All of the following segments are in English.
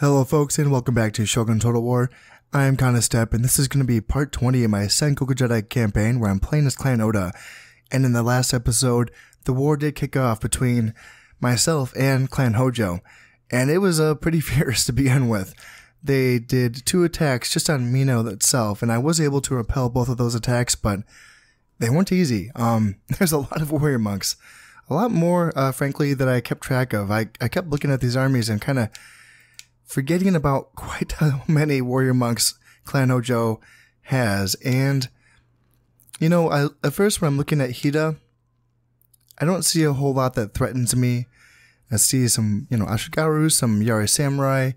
Hello folks and welcome back to Shogun Total War. I am Step and this is going to be part 20 of my Sengoku Jedi campaign where I'm playing as Clan Oda. And in the last episode, the war did kick off between myself and Clan Hojo. And it was pretty fierce to begin with. They did 2 attacks just on Mino itself, and I was able to repel both of those attacks, but they weren't easy. There's a lot of warrior monks. A lot more, frankly, that I kept track of. I kept looking at these armies and kind of forgetting about quite how many warrior monks Clan Hojo has. And, you know, at first when I'm looking at Hida, I don't see a whole lot that threatens me. I see some, Ashigaru, some Yari Samurai,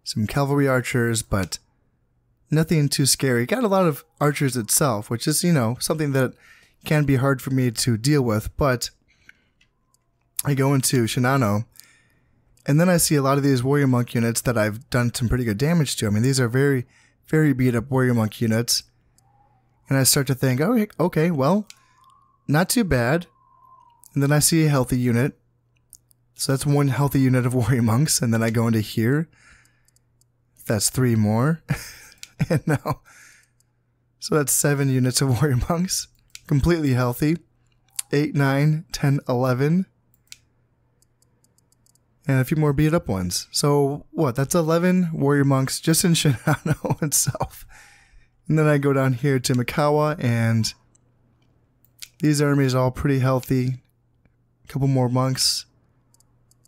some cavalry archers, but nothing too scary. Got a lot of archers itself, which is, something that can be hard for me to deal with, but I go into Shinano, and then I see a lot of these warrior monk units that I've done some pretty good damage to. I mean, these are very, very beat up warrior monk units. And I start to think, oh, okay, well, not too bad. And then I see a healthy unit. So that's 1 healthy unit of warrior monks. And then I go into here. That's 3 more. And now, so that's 7 units of warrior monks. Completely healthy. 8, 9, 10, 11. And a few more beat up ones. So what? That's 11 warrior monks just in Shinano itself. And then I go down here to Mikawa, and these armies are all pretty healthy. A couple more monks.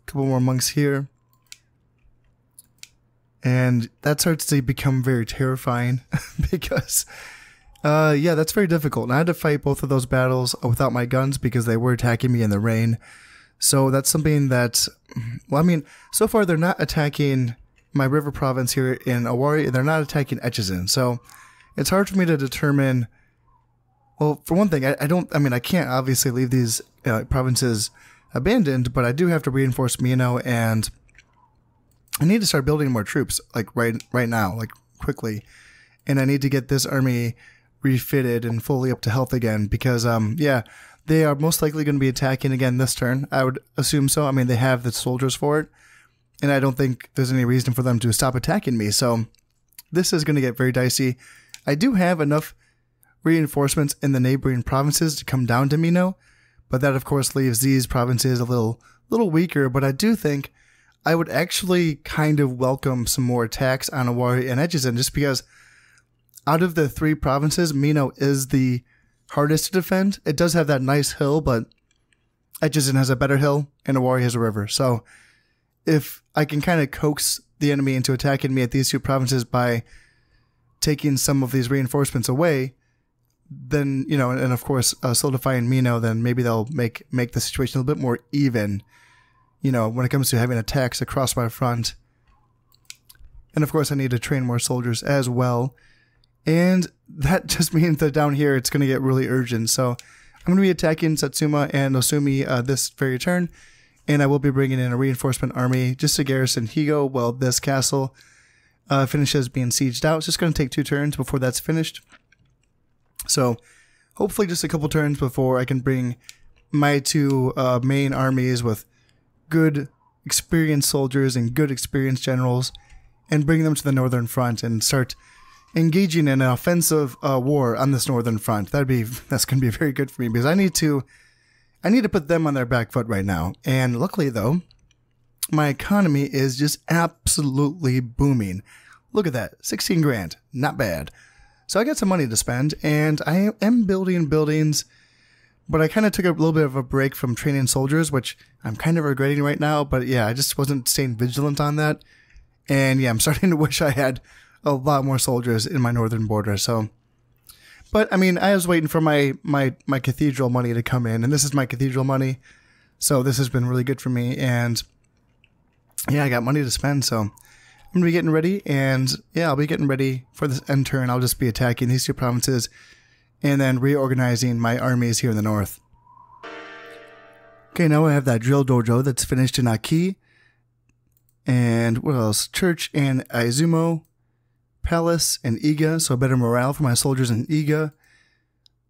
A couple more monks here. And that starts to become very terrifying because, yeah, that's very difficult. And I had to fight both of those battles without my guns because they were attacking me in the rain. So that's something that, well, I mean, so far they're not attacking my river province here in Owari, and they're not attacking Echizen. So it's hard for me to determine, well, for one thing, I can't obviously leave these provinces abandoned, but I do have to reinforce Mino, and I need to start building more troops, like right now, like quickly. And I need to get this army refitted and fully up to health again because, yeah, they are most likely going to be attacking again this turn. I would assume so. I mean, they have the soldiers for it, and I don't think there's any reason for them to stop attacking me. So this is going to get very dicey. I do have enough reinforcements in the neighboring provinces to come down to Mino, but that of course leaves these provinces a little weaker. But I do think I would actually kind of welcome some more attacks on Owari and Echizen, just because out of the 3 provinces, Mino is the hardest to defend. It does have that nice hill, but Echizen has a better hill and Owari has a river. So if I can kind of coax the enemy into attacking me at these 2 provinces by taking some of these reinforcements away, then, and of course solidifying Mino, then maybe they'll make the situation a little bit more even, when it comes to having attacks across my front. And of course I need to train more soldiers as well. And that just means that down here it's going to get really urgent. So I'm going to be attacking Satsuma and Osumi this very turn. And I will be bringing in a reinforcement army just to garrison Higo while this castle finishes being sieged out. It's just going to take 2 turns before that's finished. So hopefully just a couple turns before I can bring my 2 main armies with good experienced soldiers and good experienced generals and bring them to the northern front and start engaging in an offensive war on this northern front. That's going to be very good for me because I need to put them on their back foot right now. And luckily though, my economy is just absolutely booming. Look at that, 16 grand, not bad. So I got some money to spend, and I am building buildings, but I kind of took a little bit of a break from training soldiers, which I'm kind of regretting right now. But yeah, I just wasn't staying vigilant on that. And yeah, I'm starting to wish I had a lot more soldiers in my northern border. So, but I mean, I was waiting for my cathedral money to come in, and this is my cathedral money. So this has been really good for me, and yeah, I got money to spend. So I'm gonna be getting ready, and yeah, I'll be getting ready for this end turn. I'll just be attacking these 2 provinces and then reorganizing my armies here in the north. Okay, now I have that drill dojo that's finished in Aki. And what else? Church and Izumo. Palace and Iga, so better morale for my soldiers in Iga.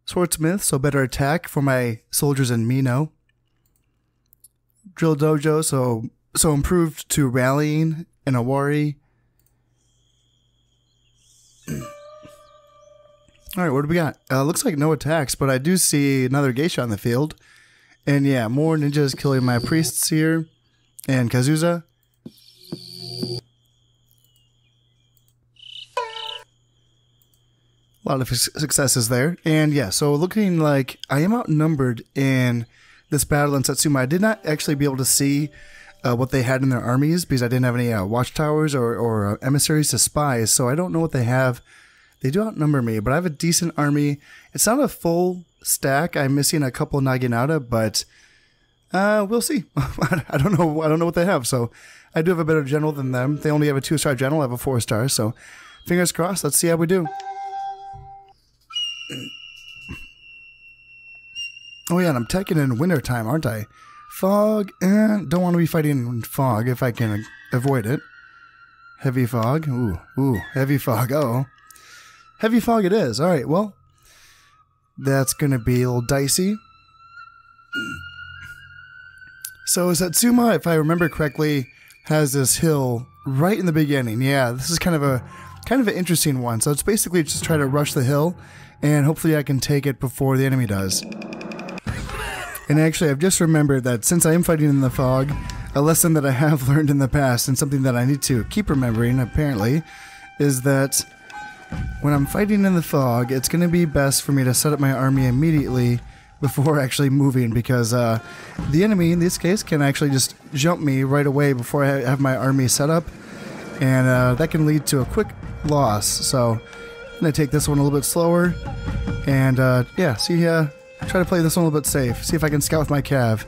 Swordsmith, so better attack for my soldiers in Mino. Drill dojo, so improved to rallying an Awari. Alright, what do we got? Looks like no attacks, but I do see another geisha on the field. And yeah, more ninjas killing my priests here. And Kazuza. A lot of successes there. And yeah, so looking like I am outnumbered in this battle in Satsuma. I did not actually be able to see what they had in their armies because I didn't have any watchtowers or emissaries to spy. So I don't know what they have. They do outnumber me, but I have a decent army. It's not a full stack. I'm missing a couple Naginata, but we'll see. I don't know what they have. So I do have a better general than them. They only have a 2-star general. I have a 4-star. So fingers crossed. Let's see how we do. Oh yeah, and I'm teching in winter time, aren't I? Fog, don't want to be fighting in fog if I can avoid it. Heavy fog, ooh, heavy fog, uh-oh. Heavy fog it is, alright, well, that's gonna be a little dicey. So Satsuma, if I remember correctly, has this hill right in the beginning. Yeah, this is kind of an interesting one. So it's basically just try to rush the hill, and hopefully I can take it before the enemy does. And actually, I've just remembered that since I am fighting in the fog, a lesson that I have learned in the past, and something that I need to keep remembering, apparently, is that when I'm fighting in the fog, it's going to be best for me to set up my army immediately before actually moving, because the enemy, in this case, can actually just jump me right away before I have my army set up, and that can lead to a quick loss. So I'm going to take this one a little bit slower, and yeah, see, try to play this one a little bit safe. See if I can scout with my cav.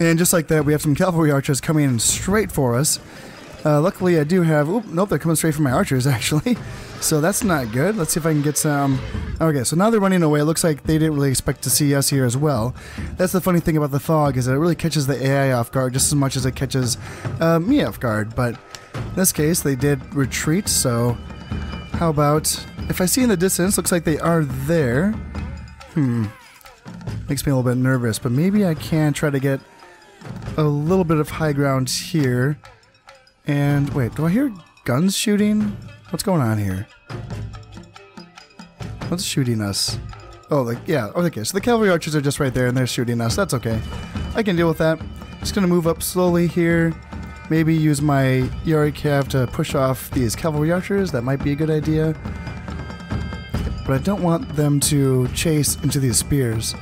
And just like that, we have some cavalry archers coming in straight for us. Luckily, I do have... Oop, nope, they're coming straight for my archers, actually. So that's not good. Let's see if I can get some... Okay, so now they're running away. It looks like they didn't really expect to see us here as well. That's the funny thing about the fog, is that it really catches the AI off guard just as much as it catches me off guard. But in this case, they did retreat, so... How about... If I see in the distance, looks like they are there. Makes me a little bit nervous, but maybe I can try to get a little bit of high ground here. And wait, do I hear guns shooting? What's going on here? What's shooting us? Oh, like, yeah, okay, so the cavalry archers are just right there and they're shooting us. That's okay. I can deal with that. Just gonna move up slowly here. Maybe use my Yari Cav to push off these cavalry archers. That might be a good idea. But I don't want them to chase into these spears.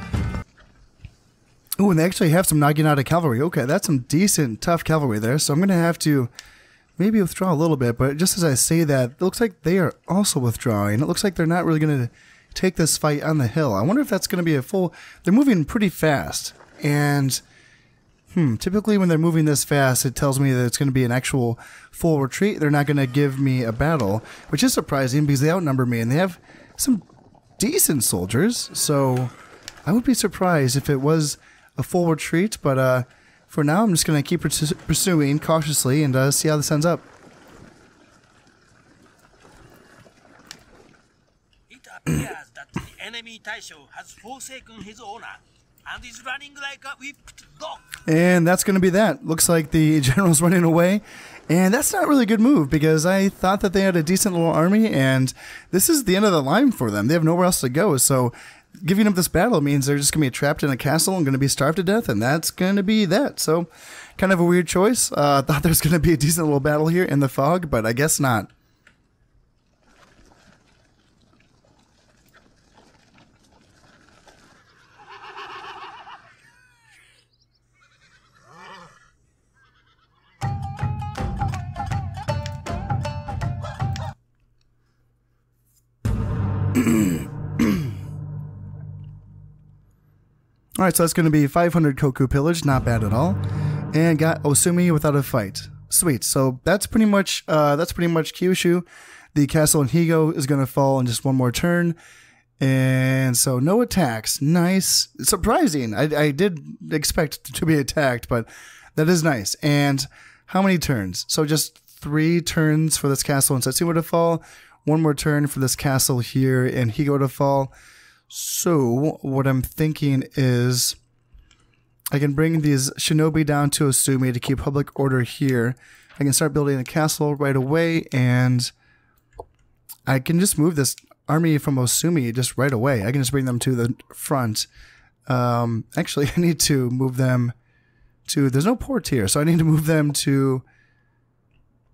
Ooh, and they actually have some Naginata cavalry. Okay, that's some decent, tough cavalry there. So I'm going to have to maybe withdraw a little bit. But just as I say that, it looks like they are also withdrawing. It looks like they're not really going to take this fight on the hill. I wonder if that's going to be a full... They're moving pretty fast. And, typically when they're moving this fast, it tells me that it's going to be an actual full retreat. They're not going to give me a battle, which is surprising because they outnumber me. And they have some decent soldiers. So I would be surprised if it was a full retreat, but for now I'm just going to keep pursuing cautiously and see how this ends up. It appears that the enemy Taisho has forsaken his owner and is running like a whipped dog. And that's going to be that. Looks like the general's running away, and that's not really a good move because I thought that they had a decent little army, and this is the end of the line for them. They have nowhere else to go, so giving up this battle means they're just going to be trapped in a castle and going to be starved to death, and that's going to be that. So, kind of a weird choice. Thought there was going to be a decent little battle here in the fog, but I guess not. Alright, so that's going to be 500 Koku pillage, not bad at all. And got Osumi without a fight. Sweet, so that's pretty much Kyushu. The castle in Higo is going to fall in just one more turn. And so no attacks. Nice. Surprising. I did expect to be attacked, but that is nice. And how many turns? So just 3 turns for this castle in Satsuma to fall, one more turn for this castle here in Hojo to fall. So what I'm thinking is I can bring these shinobi down to Osumi to keep public order here. I can start building a castle right away, and I can just move this army from Osumi just right away. I can just bring them to the front. Actually, I need to move them to... There's no port here, so I need to move them to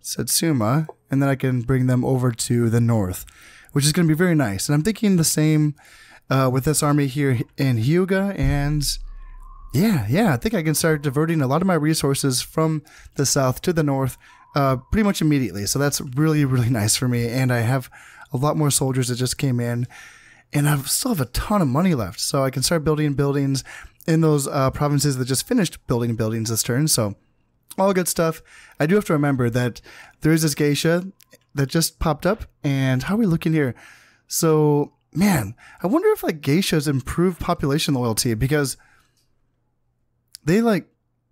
Satsuma, and then I can bring them over to the north, which is going to be very nice. And I'm thinking the same with this army here in Hyuga, and yeah, I think I can start diverting a lot of my resources from the south to the north pretty much immediately. So that's really, really nice for me, and I have a lot more soldiers that just came in, and I still have a ton of money left, so I can start building buildings in those provinces that just finished building buildings this turn. So all good stuff. I do have to remember that there is this geisha that just popped up, and how are we looking here? So, man, I wonder if like geishas improve population loyalty, because they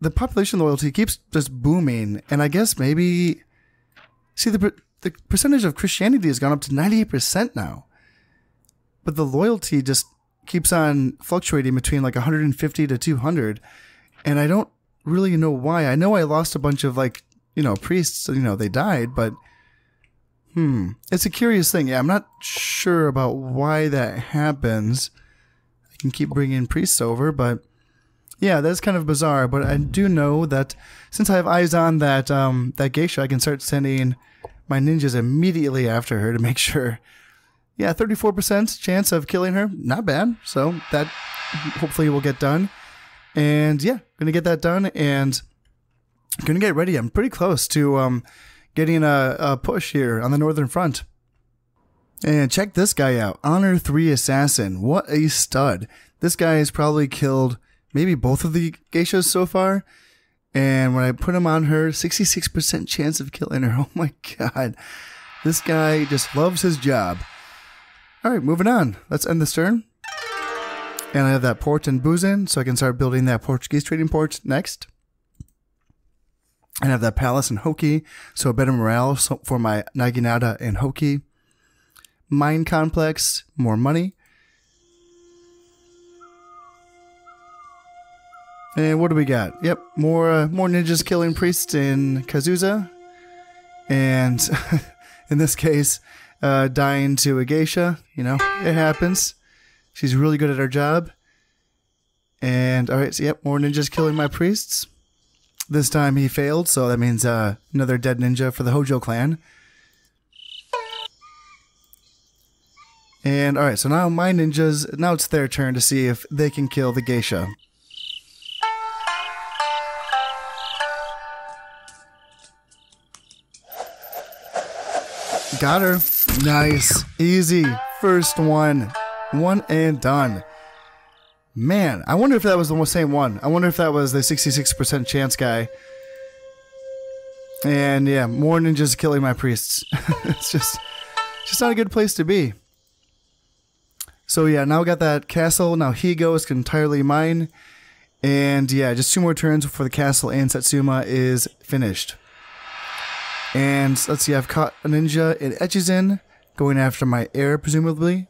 the population loyalty keeps just booming, and I guess maybe see the percentage of Christianity has gone up to 98% now, but the loyalty just keeps on fluctuating between like 150 to 200, and I don't really know why. I know I lost a bunch of priests, they died, but it's a curious thing. Yeah, I'm not sure about why that happens. I can keep bringing priests over, but yeah, that's kind of bizarre. But I do know that since I have eyes on that that geisha, I can start sending my ninjas immediately after her to make sure. Yeah, 34% chance of killing her. Not bad. So that hopefully will get done. And yeah, going to get that done and going to get ready. I'm pretty close to getting a push here on the northern front. And check this guy out. Honor 3 Assassin. What a stud. This guy has probably killed maybe both of the geishas so far. And when I put him on her, 66% chance of killing her. Oh my god. This guy just loves his job. Alright, moving on. Let's end this turn. And I have that port in Buzin, so I can start building that Portuguese trading port next. And I have that palace in Hoki, so better morale for my Naginata and Hoki. Mine complex, more money. And what do we got? Yep, more ninjas killing priests in Kazusa. And in this case, dying to a geisha. It happens. She's really good at her job. And alright, so yep, more ninjas killing my priests. This time he failed, so that means another dead ninja for the Hojo clan. And alright, so now my ninjas, now it's their turn to see if they can kill the geisha. Got her. Nice. Easy. First one. One and done. Man, I wonder if that was the same one. I wonder if that was the 66% chance guy. And yeah, more ninjas killing my priests. It's just not a good place to be. So yeah, now we got that castle. Now Higo is entirely mine. And yeah, just 2 more turns before the castle in Satsuma is finished. And let's see, I've caught a ninja in Echizen, going after my heir, presumably.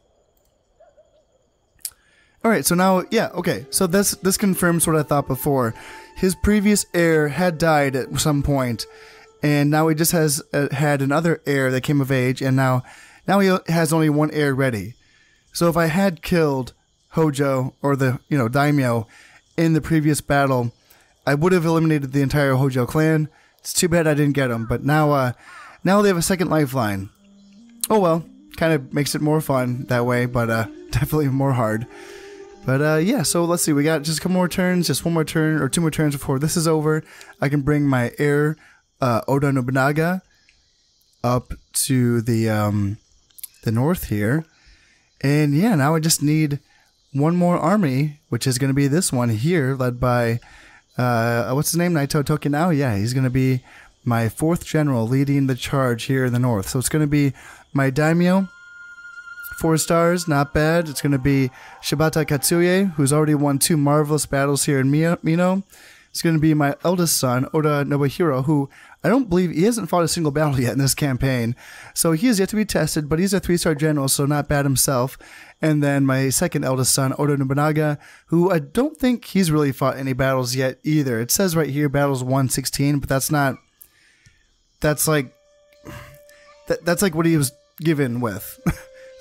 Alright, so now, yeah, okay, so this confirms what I thought before. His previous heir had died at some point, and now he just has had another heir that came of age, and now he has only one heir ready. So if I had killed Hojo, or the, daimyo, in the previous battle, I would have eliminated the entire Hojo clan. It's too bad I didn't get him, but now they have a second lifeline. Oh well, kind of makes it more fun that way, but definitely more hard. But yeah, so let's see, we got just a couple more turns, just 1 more turn, or 2 more turns before this is over. I can bring my heir, Oda Nobunaga, up to the north here. And yeah, now I just need 1 more army, which is going to be this one here, led by... what's his name? Naito Tokinao? Yeah, he's going to be my 4th general leading the charge here in the north. So it's going to be my daimyo, 4 stars, not bad. It's going to be Shibata Katsuye, who's already won 2 marvelous battles here in Mino, It's going to be my eldest son, Oda Nobuhiro, who I don't believe he hasn't fought a single battle yet in this campaign. So he is yet to be tested, but he's a 3-star general, so not bad himself. And then my second eldest son, Oda Nobunaga, who I don't think he's really fought any battles yet either. It says right here, battles 116, but that's not... That's like what he was given with.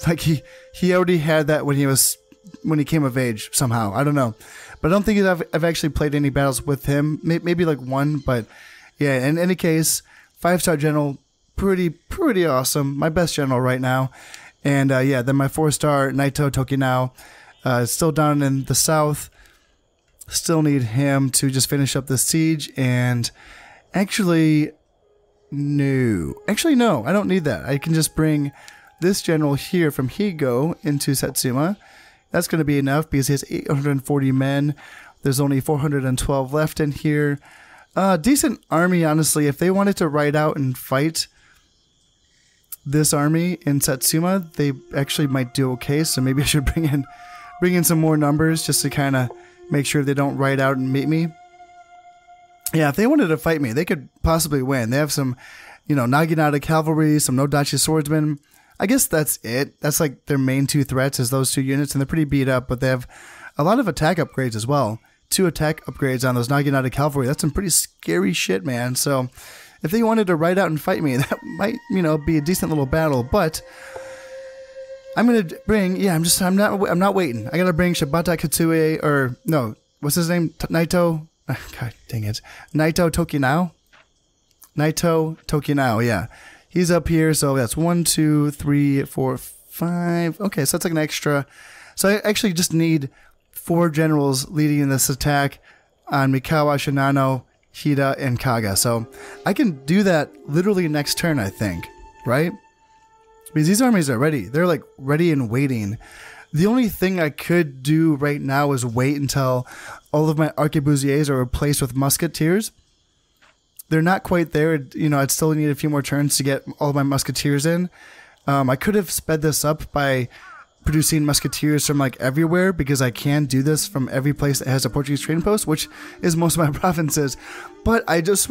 Like he already had that when he came of age somehow. I don't know, but I don't think I've actually played any battles with him. Maybe like one, but yeah. In any case, 5-star general, pretty awesome. My best general right now, and yeah. Then my 4-star Naito Tokinao, still down in the south. Still need him to just finish up the siege, and actually. No, I don't need that. I can just bring this general here from Hojo into Satsuma. That's going to be enough because he has 840 men. There's only 412 left in here. Decent army, honestly. If they wanted to ride out and fight this army in Satsuma, they actually might do okay. So maybe I should bring in some more numbers just to kind of make sure they don't ride out and meet me. Yeah, if they wanted to fight me, they could possibly win. They have some, Naginata cavalry, some Nodachi swordsmen. I guess that's it. That's like their main 2 threats is those 2 units, and they're pretty beat up, but they have a lot of attack upgrades as well. 2 attack upgrades on those Naginata cavalry. That's some pretty scary shit, man. So if they wanted to ride out and fight me, that might, be a decent little battle, but I'm going to bring, I'm not waiting. I got to bring Shibata Katsue, or no, what's his name? Naito? God dang it. Naito Tokinao, yeah. He's up here, so that's 1, 2, 3, 4, 5. Okay, so that's like an extra. So I actually just need 4 generals leading in this attack on Mikawa, Shinano, Hida, and Kaga. So I can do that literally next turn, I think, right? Because these armies are ready. They're like ready and waiting. The only thing I could do right now is wait until all of my arquebusiers are replaced with musketeers. They're not quite there. I'd still need a few more turns to get all of my musketeers in. I could have sped this up by producing musketeers from like everywhere, because I can do this from every place that has a Portuguese trading post, which is most of my provinces. But I've just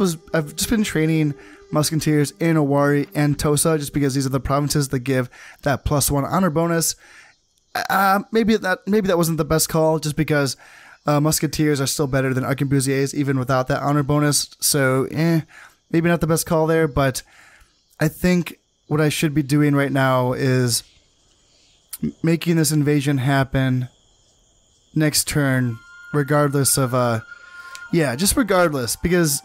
been training musketeers in Owari and Tosa, just because these are the provinces that give that +1 honor bonus. Maybe that wasn't the best call, just because musketeers are still better than arquebusiers even without that honor bonus. So maybe not the best call there, but I think what I should be doing right now is making this invasion happen next turn, regardless of just regardless, because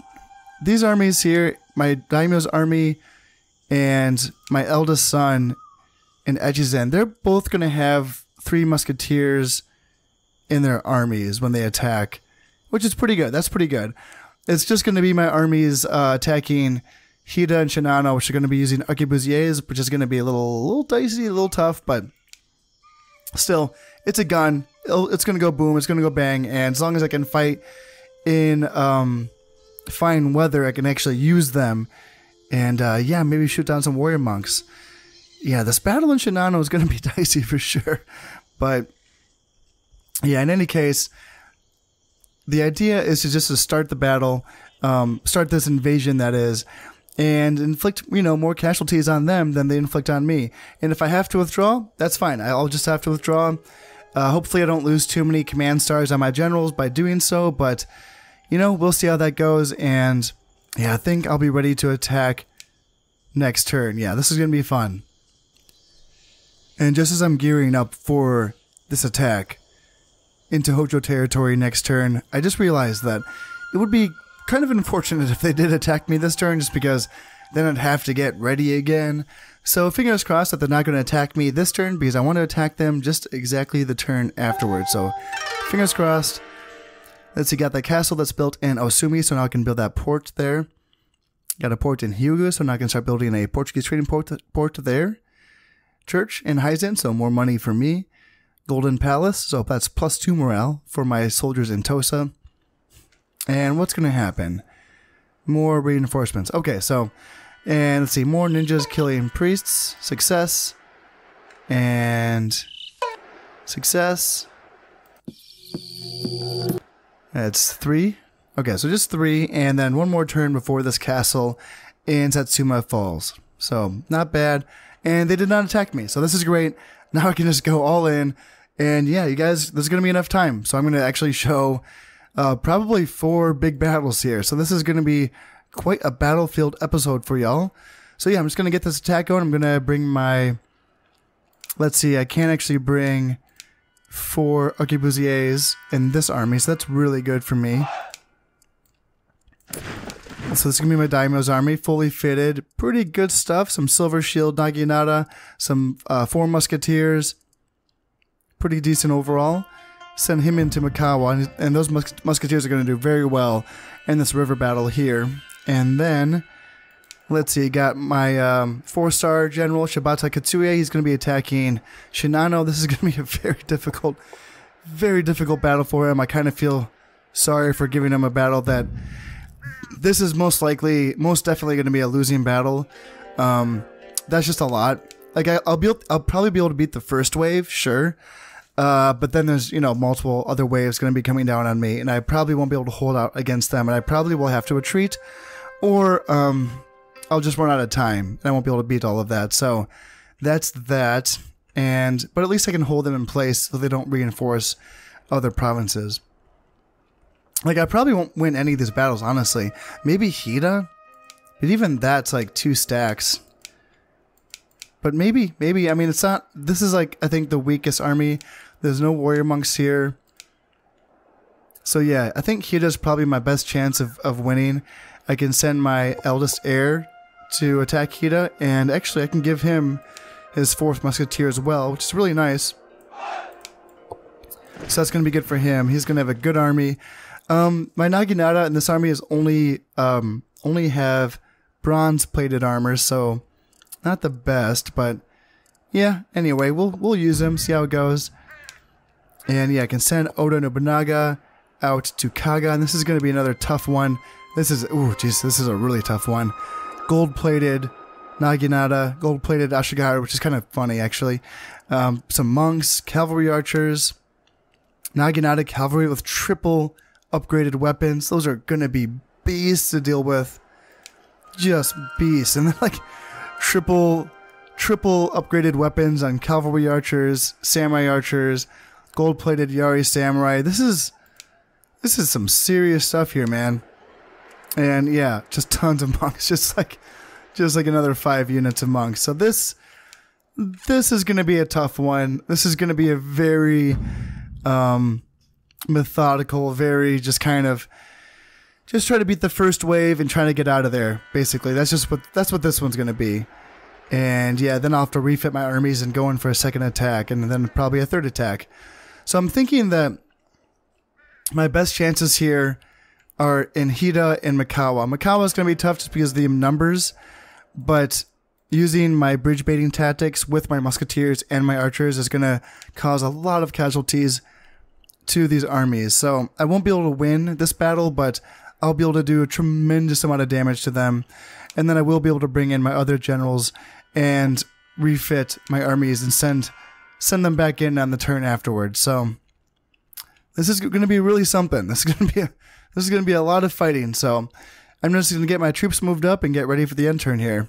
these armies here, my daimyo's army and my eldest son and Echizen, they're both going to have 3 musketeers in their armies when they attack, which is pretty good. That's pretty good. It's just going to be my armies attacking Hida and Shinano, which are going to be using arquebusiers, which is going to be a little dicey, a little tough, but still, it's a gun. It's going to go boom. It's going to go bang, and as long as I can fight in fine weather, I can actually use them, and maybe shoot down some warrior monks. Yeah, this battle in Shinano is going to be dicey for sure. But, yeah, in any case, the idea is to start the battle, start this invasion, that is, and inflict, more casualties on them than they inflict on me. And if I have to withdraw, that's fine. I'll just have to withdraw. Hopefully I don't lose too many command stars on my generals by doing so, but, we'll see how that goes. And, yeah, I think I'll be ready to attack next turn. Yeah, this is going to be fun. And just as I'm gearing up for this attack into Hojo territory next turn, I just realized that it would be kind of unfortunate if they did attack me this turn, just because then I'd have to get ready again. So fingers crossed that they're not going to attack me this turn, because I want to attack them just exactly the turn afterwards. So fingers crossed. Let's see, got that castle that's built in Osumi, so now I can build that port there. Got a port in Hyuga, so now I can start building a Portuguese trading port there. Church in Heizen, so more money for me. Golden Palace, so that's +2 morale for my soldiers in Tosa. And what's going to happen? More reinforcements. Okay, so, and let's see, more ninjas killing priests. Success. And success. That's 3. Okay, so just 3, and then one more turn before this castle in Satsuma falls. So, not bad. And they did not attack me, so this is great. Now I can just go all in. And yeah, you guys, there's going to be enough time. So I'm going to actually show probably 4 big battles here. So this is going to be quite a battlefield episode for y'all. So yeah, I'm just going to get this attack going. I'm going to bring my... Let's see, I can't actually bring 4 arquebusiers in this army, so that's really good for me. So this is going to be my Daimyo's army, fully fitted. Pretty good stuff. Some Silver Shield Naginata, some 4 Musketeers. Pretty decent overall. Send him into Mikawa, and those Musketeers are going to do very well in this river battle here. And then, let's see, got my 4-star General, Shibata Katsuya. He's going to be attacking Shinano. This is going to be a very difficult battle for him. I kind of feel sorry for giving him a battle that... This is most definitely going to be a losing battle. That's just a lot. Like I'll probably be able to beat the first wave, sure. But then there's, multiple other waves going to be coming down on me, and I probably won't be able to hold out against them, and I probably will have to retreat, or I'll just run out of time, and I won't be able to beat all of that. So that's that. But at least I can hold them in place so they don't reinforce other provinces. Like, I probably won't win any of these battles, honestly. Maybe Hida? But even that's like 2 stacks. But maybe, I mean, it's not... This is like, I think, the weakest army. There's no warrior monks here. So yeah, I think Hida's probably my best chance of winning. I can send my eldest heir to attack Hida, and actually I can give him his 4th musketeer as well, which is really nice. So that's going to be good for him. He's going to have a good army. My Naginata in this army is only have bronze-plated armor, so not the best, but yeah, anyway, we'll use him, see how it goes. And yeah, I can send Oda Nobunaga out to Kaga, and this is going to be another tough one. This is a really tough one. Gold-plated Naginata, gold-plated Ashigahara, which is kind of funny, actually. Some monks, cavalry archers, Naginata cavalry with triple upgraded weapons. Those are going to be beasts to deal with. Just beasts. And then like triple upgraded weapons on cavalry archers, samurai archers, gold-plated Yari samurai. This is some serious stuff here, man. And yeah, just tons of monks. Just like another 5 units of monks. So this is going to be a tough one. This is going to be a very methodical, very just try to beat the first wave and trying to get out of there. Basically, that's what this one's going to be. And yeah, then I'll have to refit my armies and go in for a second attack, and then probably a third attack. So I'm thinking that my best chances here are in Hida and Mikawa. Mikawa is going to be tough just because of the numbers, but using my bridge baiting tactics with my musketeers and my archers is going to cause a lot of casualties to these armies. So I won't be able to win this battle, but I'll be able to do a tremendous amount of damage to them. And then I will be able to bring in my other generals and refit my armies and send them back in on the turn afterwards. So this is going to be really something. This is going to be a lot of fighting. So I'm just going to get my troops moved up and get ready for the end turn here.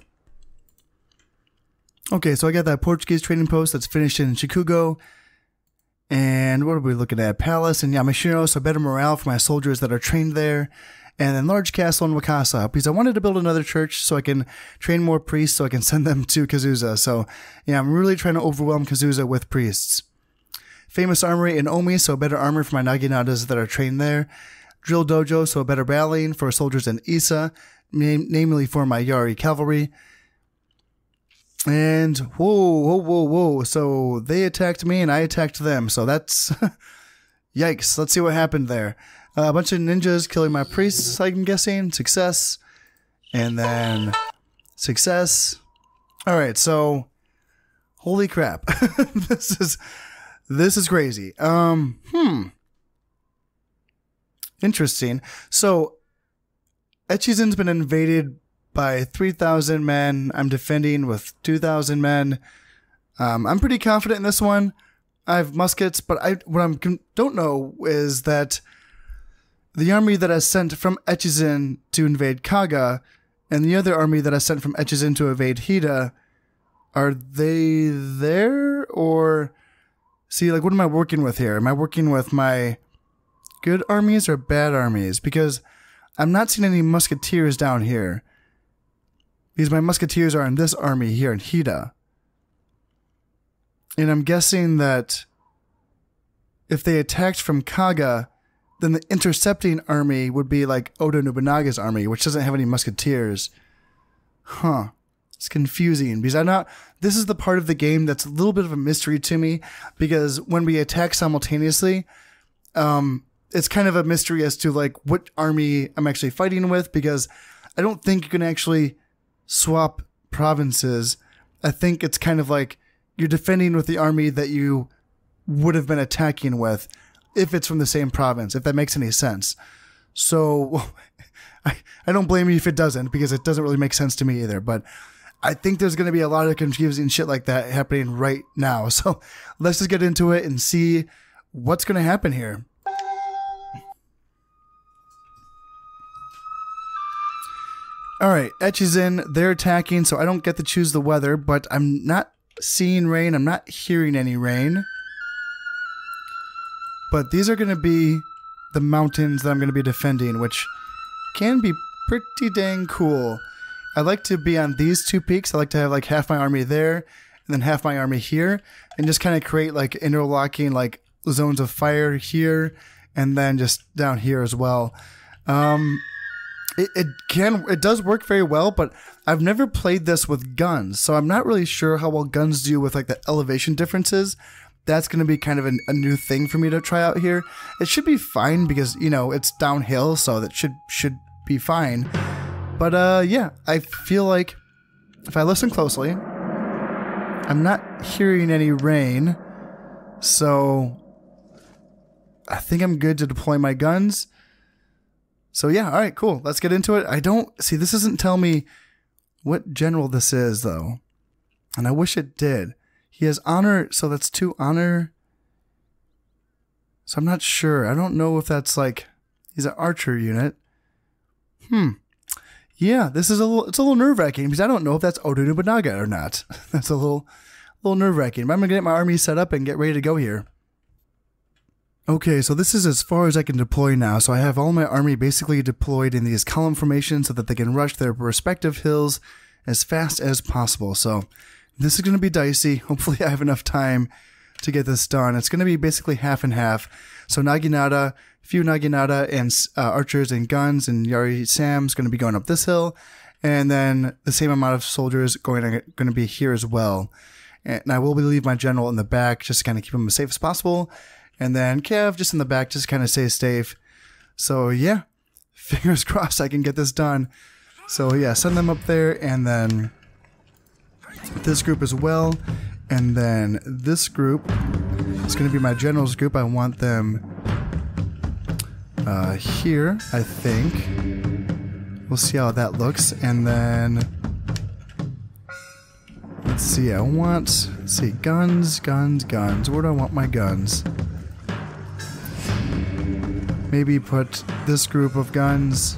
Okay, so I got that Portuguese trading post that's finished in Shikugo. And what are we looking at? Palace and Yamashiro, so better morale for my soldiers that are trained there. And then large castle in Wakasa, because I wanted to build another church so I can train more priests so I can send them to Kazusa. So yeah, I'm really trying to overwhelm Kazusa with priests. Famous armory in Omi, so better armor for my Naginatas that are trained there. Drill dojo, so better rallying for soldiers in Issa, namely for my Yari cavalry. And whoa. So they attacked me and I attacked them. So that's yikes. Let's see what happened there. A bunch of ninjas killing my priests, I'm guessing. Success. And then success. Alright, so holy crap. This is crazy. Interesting. So Echizen's been invaded by 3,000 men. I'm defending with 2,000 men. I'm pretty confident in this one. I have muskets, but what I don't know is that the army that I sent from Echizen to invade Kaga and the other army that I sent from Echizen to invade Hida, are they there? Or, see, like, what am I working with here? Am I working with my good armies or bad armies? Because I'm not seeing any musketeers down here. Because my musketeers are in this army here in Hida. And I'm guessing that if they attacked from Kaga, then the intercepting army would be like Oda Nobunaga's army, which doesn't have any musketeers. Huh. It's confusing because this is the part of the game that's a little bit of a mystery to me, because when we attack simultaneously, it's kind of a mystery as to like what army I'm actually fighting with, because I don't think you can actually swap provinces. I think it's kind of like you're defending with the army that you would have been attacking with if it's from the same province, if that makes any sense. So I don't blame you if it doesn't, because it doesn't really make sense to me either. But I think there's going to be a lot of confusing shit like that happening right now. So let's just get into it and see what's going to happen here. All right, Echizen, they're attacking, so I don't get to choose the weather, but I'm not seeing rain. I'm not hearing any rain. But these are going to be the mountains that I'm going to be defending, which can be pretty dang cool. I like to be on these two peaks. I like to have like half my army there and then half my army here, and just kind of create like interlocking like zones of fire here and then just down here as well. It does work very well, but I've never played this with guns, so I'm not really sure how well guns do with like the elevation differences. That's going to be kind of a new thing for me to try out here. It should be fine because, you know, it's downhill, so that should be fine. But yeah, I feel like if I listen closely, I'm not hearing any rain, so I think I'm good to deploy my guns. So yeah, all right, cool. Let's get into it. This doesn't tell me what general this is, though. And I wish it did. He has honor, so that's 2 honor. So I'm not sure. I don't know if that's like, he's an archer unit. Yeah, it's a little nerve-wracking because I don't know if that's Oda Nobunaga or not. That's a little nerve-wracking. But I'm going to get my army set up and get ready to go here. Okay, so this is as far as I can deploy now. So I have all my army basically deployed in these column formations so that they can rush their respective hills as fast as possible. So this is going to be dicey. Hopefully I have enough time to get this done. It's going to be basically half and half. So Naginata, few Naginata and archers and guns, and Yari Sam's going to be going up this hill. And then the same amount of soldiers going to be here as well. And I will leave my general in the back just to kind of keep him as safe as possible. And then Kev just in the back, just kind of stay safe. So yeah, fingers crossed I can get this done. So yeah, send them up there, and then this group as well. And then this group is going to be my general's group. I want them here, I think. We'll see how that looks. And then let's see, guns. Where do I want my guns? Maybe put this group of guns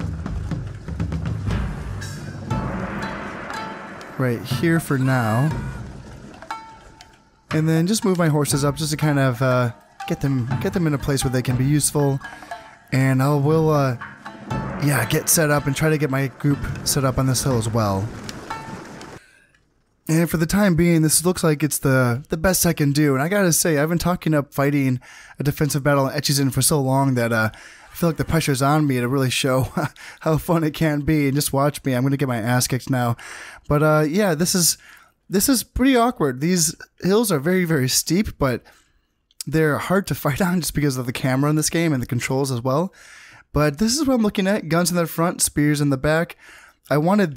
right here for now. And then just move my horses up just to kind of get them in a place where they can be useful. And I will get set up and try to get my group set up on this hill as well. And for the time being, this looks like it's the best I can do. And I gotta say, I've been talking up fighting a defensive battle in Echizen for so long that I feel like the pressure's on me to really show how fun it can be. And just watch me. I'm gonna get my ass kicked now. But yeah, this is pretty awkward. These hills are very, very steep, but they're hard to fight on just because of the camera in this game and the controls as well. But this is what I'm looking at. Guns in the front, spears in the back. I wanted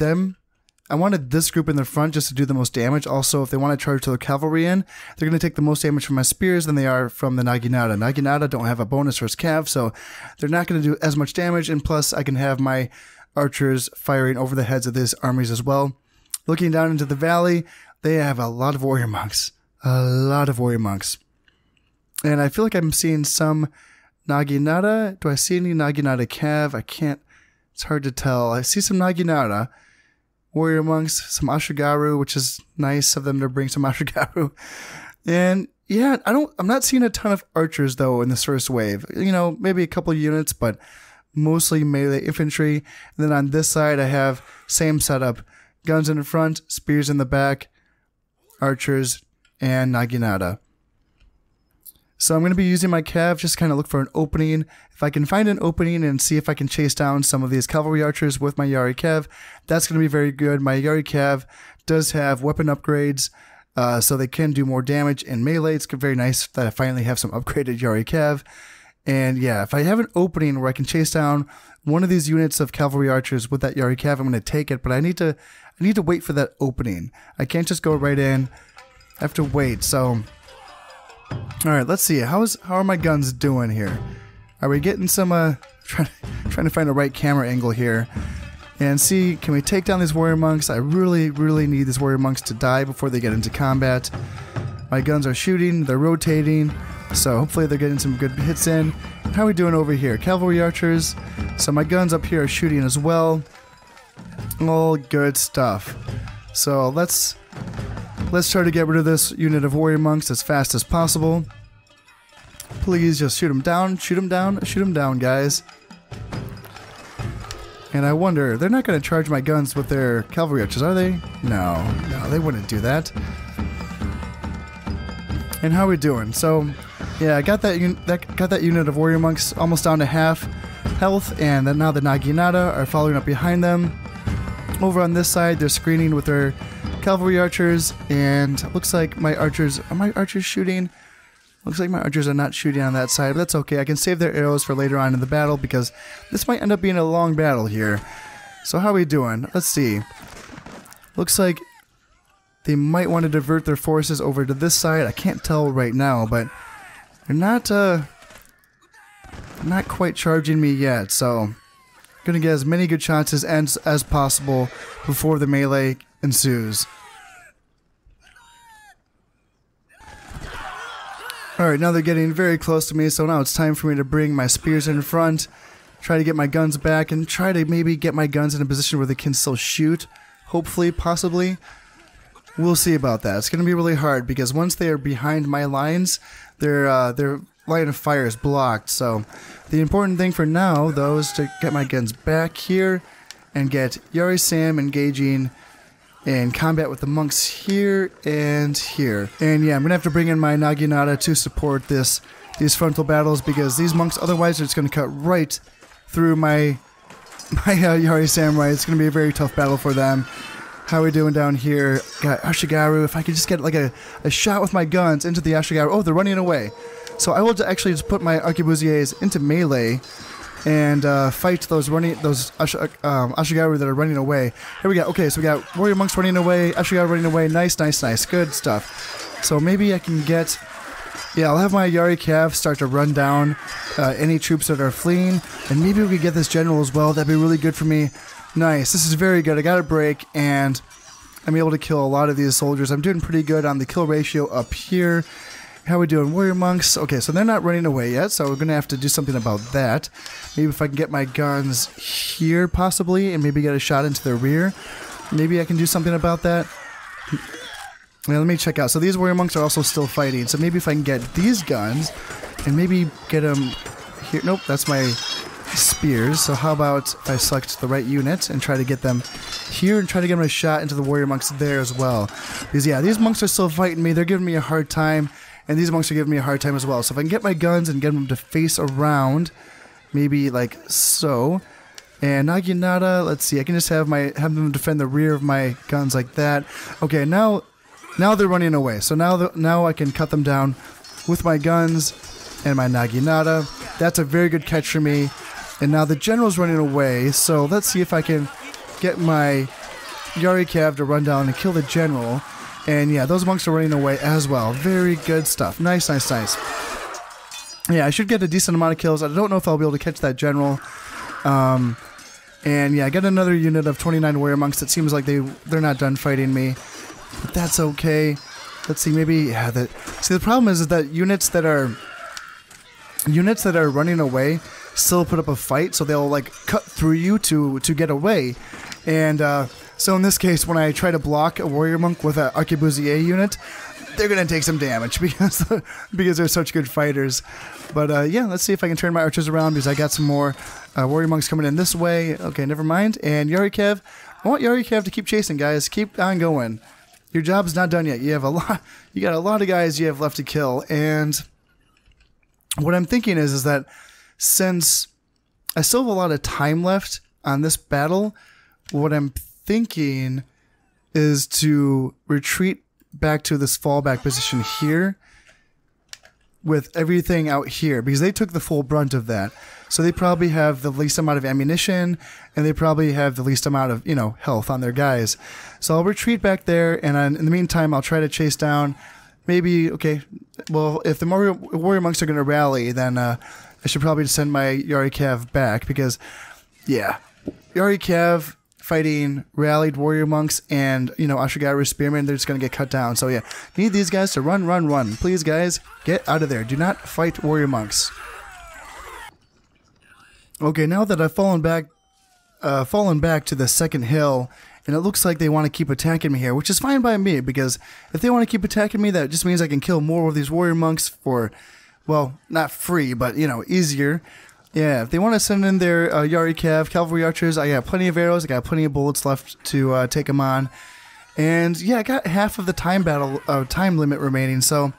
this group in the front just to do the most damage. Also, if they want to charge the cavalry in, they're going to take the most damage from my spears than they are from the Naginata. Naginata don't have a bonus for his cav, so they're not going to do as much damage. And plus, I can have my archers firing over the heads of these armies as well. Looking down into the valley, they have a lot of warrior monks. And I feel like I'm seeing some Naginata. Do I see any Naginata Cav? I can't. It's hard to tell. I see some Naginata. Warrior monks, some Ashigaru, which is nice of them to bring some Ashigaru. And yeah, I'm not seeing a ton of archers though in this first wave. You know, maybe a couple units, but mostly melee infantry. And then on this side, I have same setup. Guns in the front, spears in the back, archers, and Naginata. So I'm going to be using my cav, just kind of look for an opening. If I can find an opening and see if I can chase down some of these cavalry archers with my Yari cav, that's going to be very good. My Yari cav does have weapon upgrades, so they can do more damage in melee. It's very nice that I finally have some upgraded Yari cav. And yeah, if I have an opening where I can chase down one of these units of cavalry archers with that Yari cav, I'm going to take it, but I need to wait for that opening. I can't just go right in. I have to wait, so... Alright, let's see. How are my guns doing here? Are we getting some, trying to find the right camera angle here. And see, can we take down these warrior monks? I really, really need these warrior monks to die before they get into combat. My guns are shooting, they're rotating, so hopefully they're getting some good hits in. How are we doing over here? Cavalry archers. So my guns up here are shooting as well. All good stuff. So let's try to get rid of this unit of warrior monks as fast as possible. Please just shoot them down, shoot them down, shoot them down, guys. And I wonder, they're not going to charge my guns with their cavalry archers, are they? No, they wouldn't do that. And how are we doing? So, yeah, I got that unit of warrior monks almost down to half health, and then now the Naginata are following up behind them. Over on this side, they're screening with their cavalry archers, and looks like my archers... Are my archers shooting? Looks like my archers are not shooting on that side, but that's okay. I can save their arrows for later on in the battle, because this might end up being a long battle here. So how are we doing? Let's see. Looks like they might want to divert their forces over to this side. I can't tell right now, but they're not quite charging me yet, so I'm gonna get as many good chances as possible before the melee ensues. Alright, now they're getting very close to me, so now it's time for me to bring my spears in front, try to get my guns back, and try to maybe get my guns in a position where they can still shoot. Hopefully, possibly. We'll see about that. It's going to be really hard, because once they are behind my lines, their line of fire is blocked. So the important thing for now, though, is to get my guns back here and get Yari Sam engaging in combat with the monks here and here. And yeah, I'm going to have to bring in my Naginata to support these frontal battles, because these monks otherwise are just going to cut right through my Yari Samurai. It's going to be a very tough battle for them. How are we doing down here? Got Ashigaru. If I could just get like a shot with my guns into the Ashigaru. Oh, they're running away. So I will actually just put my arquebusiers into melee and fight those Ashigaru that are running away. Here we go. Okay, so we got warrior monks running away, Ashigaru running away. Nice, nice, nice. Good stuff. So maybe I can get... Yeah, I'll have my Yari Cav start to run down any troops that are fleeing, and maybe we could get this general as well. That'd be really good for me. Nice. This is very good. I got a break, and I'm able to kill a lot of these soldiers. I'm doing pretty good on the kill ratio up here. How are we doing? Warrior monks. Okay, so they're not running away yet, so we're going to have to do something about that. Maybe if I can get my guns here, possibly, and maybe get a shot into their rear. Maybe I can do something about that. Now, let me check out. So these warrior monks are also still fighting, so maybe if I can get these guns and maybe get them here. Nope, that's my spears. So how about if I select the right unit and try to get them here and try to get them a shot into the warrior monks there as well. Because yeah, these monks are still fighting me. They're giving me a hard time, and these monks are giving me a hard time as well. So if I can get my guns and get them to face around, maybe like so. And Naginata, let's see. I can just have them defend the rear of my guns like that. Okay, now they're running away. So now I can cut them down with my guns and my Naginata. That's a very good catch for me. And now the general's running away. So let's see if I can get my Yari Cav to run down and kill the general. And yeah, those monks are running away as well. Very good stuff. Nice, nice, nice. Yeah, I should get a decent amount of kills. I don't know if I'll be able to catch that general. And yeah, I got another unit of 29 warrior monks. It seems like they're not done fighting me. But that's okay. Let's see, maybe... Yeah, see, the problem is that units that are units that are running away still put up a fight, so they'll like cut through you to get away. And so in this case, when I try to block a warrior monk with an arquebusier unit, they're gonna take some damage because they're such good fighters. But yeah, let's see if I can turn my archers around because I got some more warrior monks coming in this way. Okay, never mind. And Yarikev, I want Yarikev to keep chasing, guys. Keep on going. Your job's not done yet. You have a lot. You got a lot of guys you have left to kill. And what I'm thinking is that since I still have a lot of time left on this battle, what I'm thinking is to retreat back to this fallback position here with everything out here because they took the full brunt of that. So they probably have the least amount of ammunition and they probably have the least amount of, you know, health on their guys. So I'll retreat back there, and in the meantime, I'll try to chase down maybe, okay, well, if the warrior monks are going to rally, then I should probably send my Yarikev back because, yeah, Yarikev fighting rallied warrior monks and, you know, Ashigaru spearmen, they're just going to get cut down. So yeah, need these guys to run, run, run. Please, guys, get out of there. Do not fight warrior monks. Okay, now that I've fallen back to the second hill, and it looks like they want to keep attacking me here, which is fine by me, because if they want to keep attacking me, that just means I can kill more of these warrior monks for, well, not free, but, you know, easier. Yeah, if they want to send in their Yarikev, cavalry archers, I got plenty of arrows, I got plenty of bullets left to take them on. And yeah, I got half of the time limit remaining, so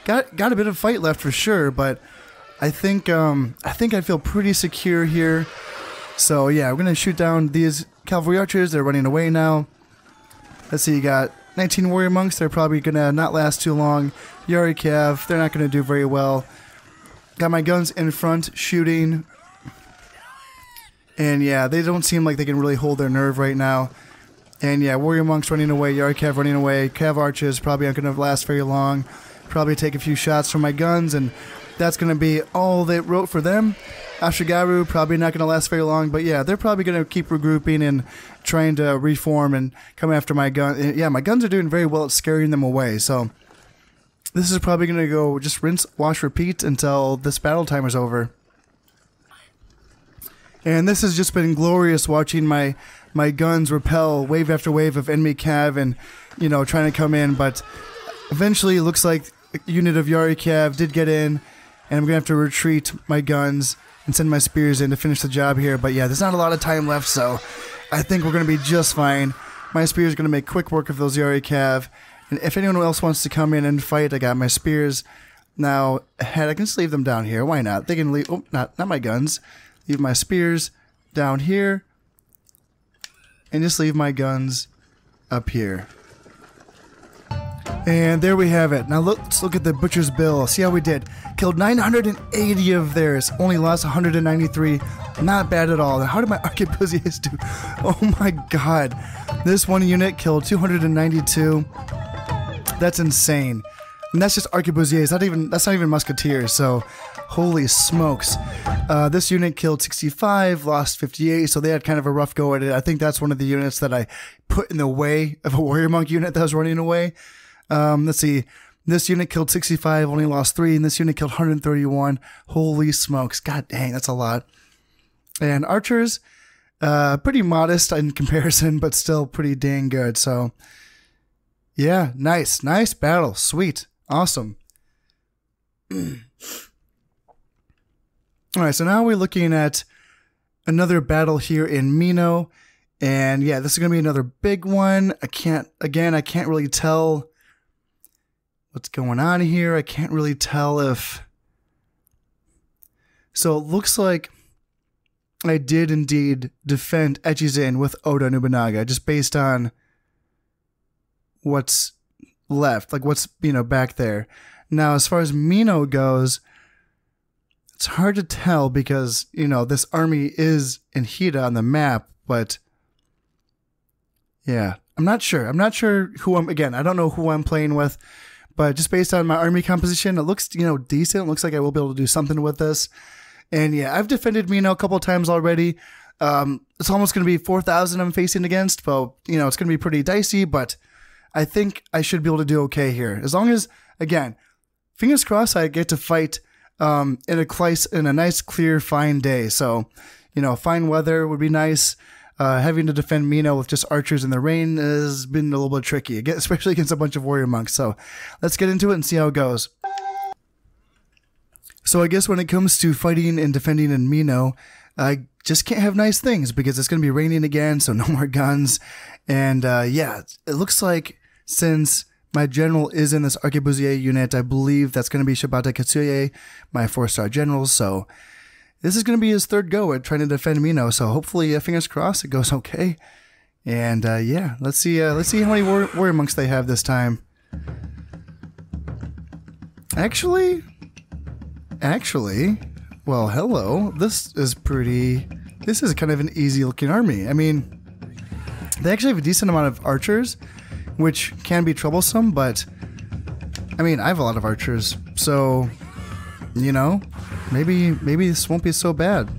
got a bit of fight left for sure, but I think I feel pretty secure here. So yeah, we're gonna shoot down these cavalry archers. They're running away now. Let's see, you got 19 warrior monks. They're probably gonna not last too long. Yarikev, they're not gonna do very well. Got my guns in front shooting. And yeah, they don't seem like they can really hold their nerve right now. And yeah, warrior monks running away, Yarikev running away, cav archers probably aren't gonna last very long. Probably take a few shots from my guns, and that's going to be all they wrote for them. Ashigaru, probably not going to last very long, but yeah, they're probably going to keep regrouping and trying to reform and come after my gun. Yeah, my guns are doing very well at scaring them away, so this is probably going to go just rinse, wash, repeat until this battle timer's over. And this has just been glorious watching my guns repel wave after wave of enemy cav and, you know, trying to come in, but eventually it looks like a unit of Yarikev did get in, and I'm going to have to retreat my guns and send my spears in to finish the job here. But yeah, there's not a lot of time left, so I think we're going to be just fine. My spears are going to make quick work of those Yarikev. And if anyone else wants to come in and fight, I got my spears now ahead. I can just leave them down here. Why not? They can leave... Oh, not my guns. Leave my spears down here. And just leave my guns up here. And there we have it. Now let's look at the butcher's bill. See how we did. Killed 980 of theirs. Only lost 193. Not bad at all. How did my arquebusiers do? Oh my god. This one unit killed 292. That's insane. And that's just arquebusiers. That's not even musketeers. So, holy smokes. This unit killed 65, lost 58. So they had kind of a rough go at it. I think that's one of the units that I put in the way of a warrior monk unit that was running away. Let's see. This unit killed 65, only lost 3, and this unit killed 131. Holy smokes. God dang, that's a lot. And archers, pretty modest in comparison, but still pretty dang good. So, yeah, nice. Nice battle. Sweet. Awesome. Alright, so now we're looking at another battle here in Mino. And yeah, this is going to be another big one. I can't really tell what's going on here. I can't really tell if... So it looks like I did indeed defend Echizen with Oda Nobunaga, just based on what's left, like what's, you know, back there. Now, as far as Mino goes, it's hard to tell because, you know, this army is in Hida on the map, but yeah, I'm not sure. I'm not sure who again, I don't know who I'm playing with. But just based on my army composition, it looks, you know, decent. It looks like I will be able to do something with this. And yeah, I've defended Mino a couple of times already. It's almost going to be 4,000 I'm facing against. But, you know, it's going to be pretty dicey. But I think I should be able to do okay here. As long as, again, fingers crossed I get to fight in a nice, clear, fine day. So, you know, fine weather would be nice. Having to defend Mino with just archers in the rain has been a little bit tricky, especially against a bunch of warrior monks. So let's get into it and see how it goes. So I guess when it comes to fighting and defending in Mino, I just can't have nice things because it's going to be raining again, so no more guns. And yeah, it looks like since my general is in this arquebusier unit, I believe that's going to be Shibata Katsuye, my 4-star general. So this is going to be his third go at trying to defend Mino. So hopefully, fingers crossed, it goes okay. And yeah, let's see how many warrior monks they have this time. Actually, well, hello. This is kind of an easy looking army. I mean, they actually have a decent amount of archers, which can be troublesome, but I mean, I have a lot of archers, so, you know, maybe this won't be so bad.